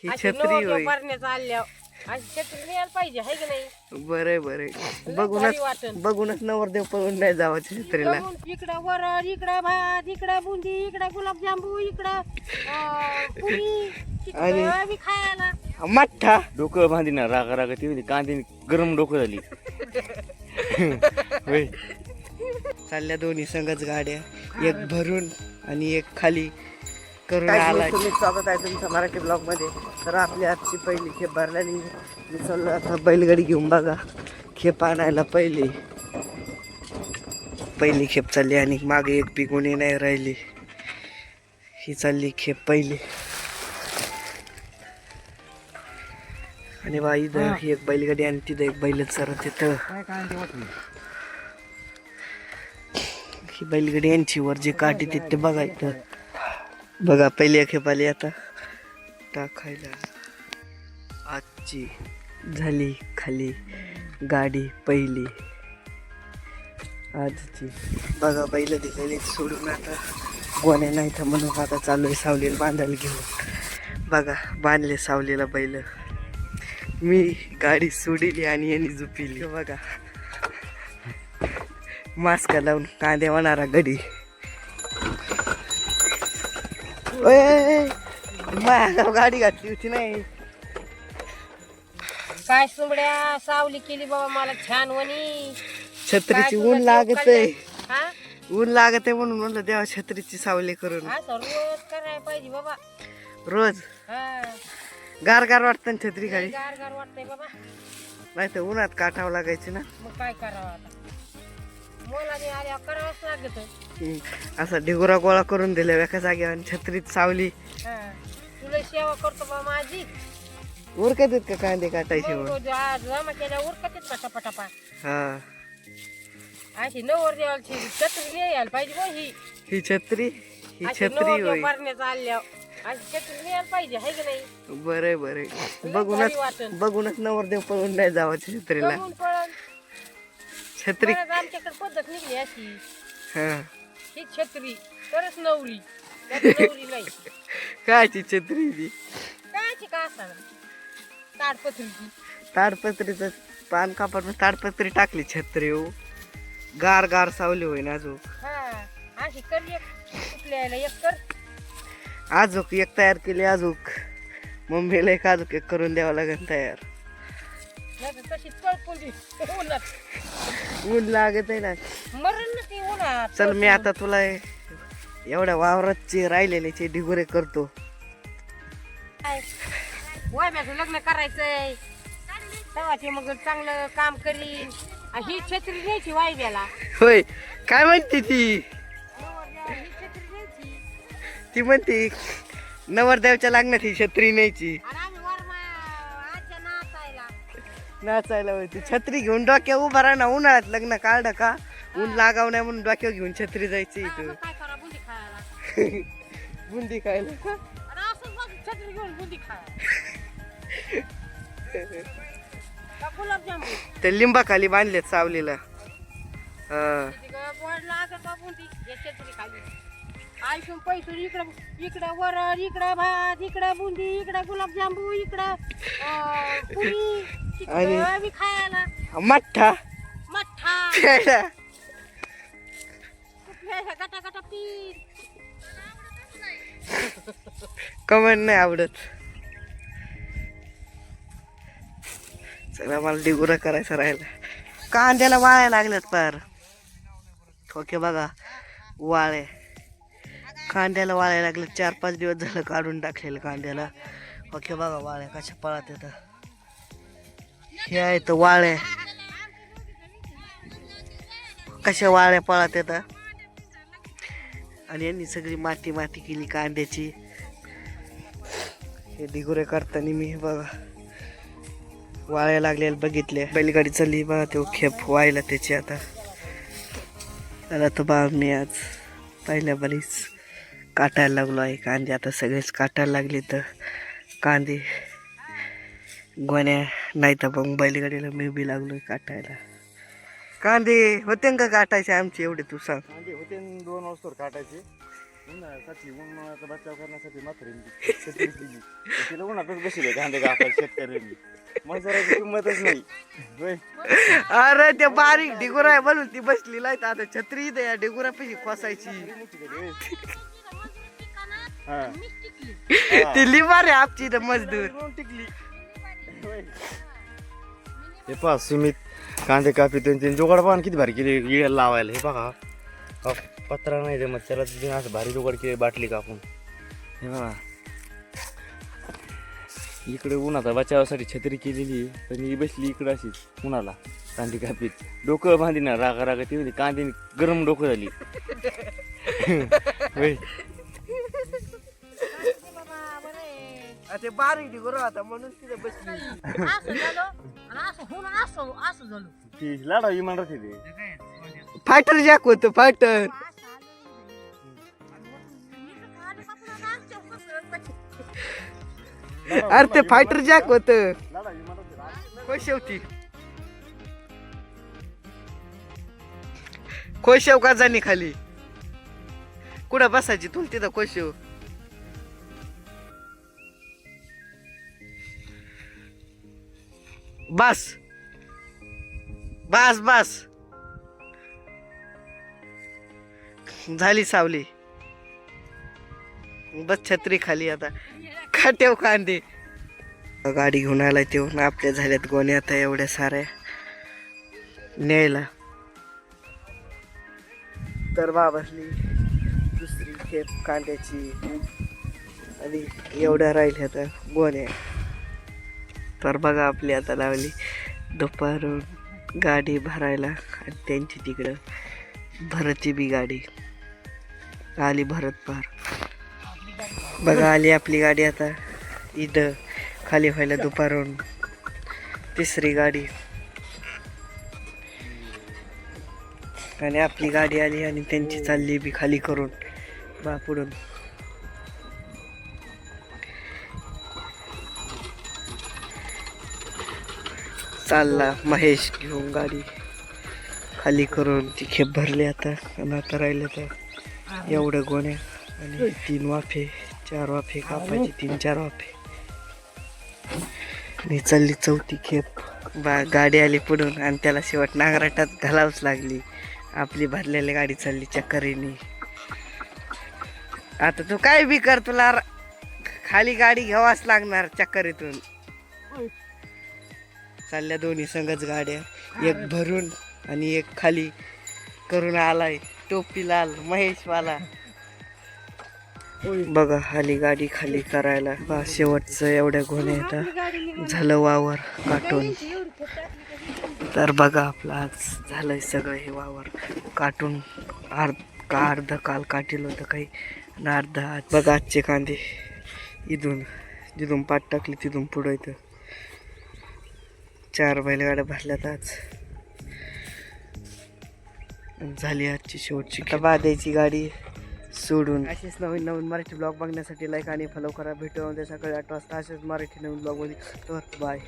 ही अशी छत्री नवरदेव होय. भरण्याचं आल्यावर अशी छत्री न्यायला पाहिजे हाय की नाही. बरे बरे लय बघूनच भारी वाटन. बघूनच नवरदेव पळून नाही जावं छत्रीला. बघून इकडं वरण, इकडं भात, इकडं बुंदी, इकडं गुलाबजांबू, इकडं पुरी, आणि- आम्ही खायला. मठ्ठा डोकं बांधी ना रागा रागा ती कांदे गरम डोकं झाली. होय. चालल्या दोन्ही संघच गाड्या, एक भरून आणि एक खाली करून आला. तुम्ही स्वागत आहे तुमच्या मराठी ब्लॉग मध्ये. तर आपली आजची पहिली खेप भरलेली मी चाललो आता बैलगाडी घेऊन. बघा खेप आणायला पहिली खेप चालली आणि मागे एक बी कोणी नाही राहिली. ही चालली खेप पहिली. आणि बा इथं एक बैलगाडी आणि तिथं एक बैल सरत तिथं ही बैलगाडी यांची वर जे काठी ते बघायचं. बघा पहिली खेप आली आता टाकायला. आजची झाली खाली गाडी पहिली आजची. बघा बैल दिलेली सोडून आता गोण्या नाही तर म्हणून आता चालू आहे सावलीला बांधायला घेऊन. बघा बांधले सावलीला बैल. मी गाडी सोडली आणि यांनी झुपिली. बघा मास्क लावून कांदे होणारा गडी. माझ्या गाडी घातली होती नाही. काय सुंबड्या सावली केली बाबा मला छान वनी. छत्रीची काय ऊन तुझं लागत जीव आहे. काढलं? हा? ऊन लागत आहे म्हणून म्हणलं देवा छत्रीची सावली करून. असं रोज करायला पाहिजे बाबा. रोज हा. गार गार वाटतं ना छत्री खाली. गार गार वाटतंय बाबा. नाही तर उन्हात काठावं लागायची ना. मग काय करावं आता. मोलाने आल्यावर करावंच लागत. असा ढिगोरा गोळा करून दिला एका जागेवर आणि छत्रीत सावली. तुला सेवा करतो बा माझी. उरकत आहेत का कांदे काटायचे मग रोज आज जमा केल्या उरकत पटापटापा. हा अशी नवर देवाची छत्री यायला पाहिजे बा ही. ही छत्री अशी होय. नवरदेव भरण्याचं आल्यावर अशी छत्री यायला पाहिजे हाय की नाही. बरे बरे भारी बघूनच वाटन. बघूनच नवरदेव पळून नाही जावं छत्रीला. बघून पळण. छत्री बरंच आमच्याकडे पद्धत निघली अशी. हा ही छत्री तरच नवरी नाहीतर नवरी नाही. कायची छत्री ती कायची का असणार ताडपत्रीची. ताडपत्रीचं पान कापड ताडपत्री टाकली छत्री. हो गार गार सावली होईन अजून. हा अशी कर एक कुठल्या एक कर. आजूक एक तयार केली. आजूक मम्मीला एक आजूक एक करून द्यावं लागेल तयार. नाही तर तशी तळपून दे उन्हात. ऊन लागत आहे ना. मरण ना ती उन्हात. चल मी आता तुला एवढ्या वावरातचे राहिलेले ढिगोरे करतो. वायब्याचं लग्न करायचंय तेव्हाचे मग चांगलं काम करीन. ही छत्री घ्यायची वायब्याला. होय काय म्हणते ती ही छत्री घ्यायची ती म्हणते नवरदेवच्या लग्नात ही छत्री न्यायची आणि आम्ही वरमा आजच्या नाचायला. नाचायला होती. छत्री घेऊन डोक्या उभा राहा ना. उन्हाळ्यात लग्न काढ का ऊन लागाव नाही म्हणून डोक्यावर घेऊन छत्री जायची हा, इथं मग काय करा बुंदी खायला. बुंदी खायला. आणि असंच बघ छत्री घेऊन बुंदी खायला का गुलाबजामुन. ते लिंबाखाली बांधलेत सावलीला. हा गोड लागत बा बुंदी या छत्री खाली. आयसून पैसून इकडं इकडं वरण, इकडं भात, इकडं बुंदी, इकडं गुलाबजांबू, इकडं पुरी, आणि- आम्ही खायला. मठ्ठा मठ्ठा प्यायला. गटा गटा पीर. कमेंट नाही आवडत. चला मला डिगुरा करायचा राहिला. कांद्याला वाळ्या लागल्यात पार. ओके बघा वाळे कांद्याला वाळ्या लागल्यात. 4-5 दिवस झालं काढून टाकलेलं कांद्याला. ओके बघा वाळ्या कशा पळत येतात. हे आहे तर वाळ्या कशा वाळ्या पळत येतात. आणि यांनी सगळी माती माती केली कांद्याची. हे डिगुरे करताना मी बघा वाळ्या लागलेल्या बघितले. बैलगाडी चालली बघा तो खेप व्हायला त्याची. आता त्याला तर बा मी आज पहिल्या बरीच काटायला लागलो आहे कांदे. आता सगळेच काटायला लागले तर कांदे गोण्या नाही तर मग बैलगाडीला मी बी लागलोय काटायला. कांदे होते का काटायचे आमचे एवढे तू सांग. कांदे होते 2 वाजता काटायचे. उन्हाळ्यासाठी उन्हाळ्याचा बचाव करण्यासाठी म्हातारीने छत्री केली. तिला उन्हातच बसले कांदे कापायला शेतकऱ्यांनी. मजुराची किंमतच नाही होय. अरे ते बारीक ढिगुरा आहे म्हणून ती बसली नाही तर आता छत्री दे ढिगुरा पैकी खोसायची. हा. ती लिंबार आहे आमची इथं मजदूर. टिकली. हे पहा सुमित कांदे कापी त्यांचे जुगाड पाहा किती भारी केली इळ्याला लावायला. हे बघा हा पत्रा नाही मग त्याला तिथे असं भारी जुगाड केली बाटली कापून. हे बघा इकडे उन्हाचा बचावासाठी छत्री केलेली पण ही बसली इकडे अशीच उन्हाला कांदे कापीत. डोकं बांधी ना रागा रागा ती म्हणजे कांदे गरम डोकं झाली. होय. ते बारीक ढिगुरा होता म्हणून तिथे बसली. असं झालं आणि असं होऊन असं झालं. ती लाडा इमान राहते ते. फायटर जॅक होतं फायटर. अरे ते फायटर जॅक होत लाडा इमान राहते. खोशेवती खोशेव का जाणी खाली कुठं बसायची तुला तिथं खोशेव. बस बस बस झाली सावली. बस छत्री खाली आता खाटेव कांदे. गाडी घेऊन आलाय तेव्हा आपल्या झाल्यात गोण्या आता एवढ्या साऱ्या न्यायला. तर बाबासली दुसरी खेप कांद्याची आणि एवढ्या राहिल्या आता गोण्या. तर बघा आपली आता लावली दुपारून गाडी भरायला आणि त्यांची तिकडं भरतची बी गाडी आली भरत पार. बघा आली आपली गाडी आता इथं खाली व्हायला दुपारून तिसरी गाडी आणि आपली गाडी आली आणि त्यांची चालली बी खाली करून बापुडून. चालला महेश घेऊन गाडी खाली करून ती खेप भरली आता. आणि आता राहिलं तर एवढं गोण्या आणि 3 वाफे 4 वाफे कापायची 3-4 वाफे आणि चालली 4थी खेप. गाडी आली पुढून आणि त्याला शेवट नांगराटात घालावंच लागली. आपली भरलेली गाडी चालली चक्करीने. आता तू काय बी कर तुला खाली गाडी घ्यावाच लागणार चक्करीतून. चालल्या दोन्ही संगच गाड्या एक भरून आणि एक खाली करून आलाय टोपी लाल महेशवाला. बघा आली गाडी खाली करायला. बा शेवटचं एवढ्या गोण्या येतात झालं वावर काटून. तर बघा आपलं आज झालंय सगळं हे वावर काटून. अर्ध काल काटेल होतं काही आणि अर्धा आज. बघा आजचे कांदे इथून जिथून पाट टाकली तिथून पुढं येतं 4 बैलगाड्या भरल्यात आज. झाली आजची शेवटची बाद्याची गाडी सोडून. असेच नवीन नवीन मराठी ब्लॉग बघण्यासाठी लाईक आणि फॉलो करा. भेटू उद्या सकाळी 8 वाजता असेच मराठी नवीन ब्लॉग मध्ये. तर बाय.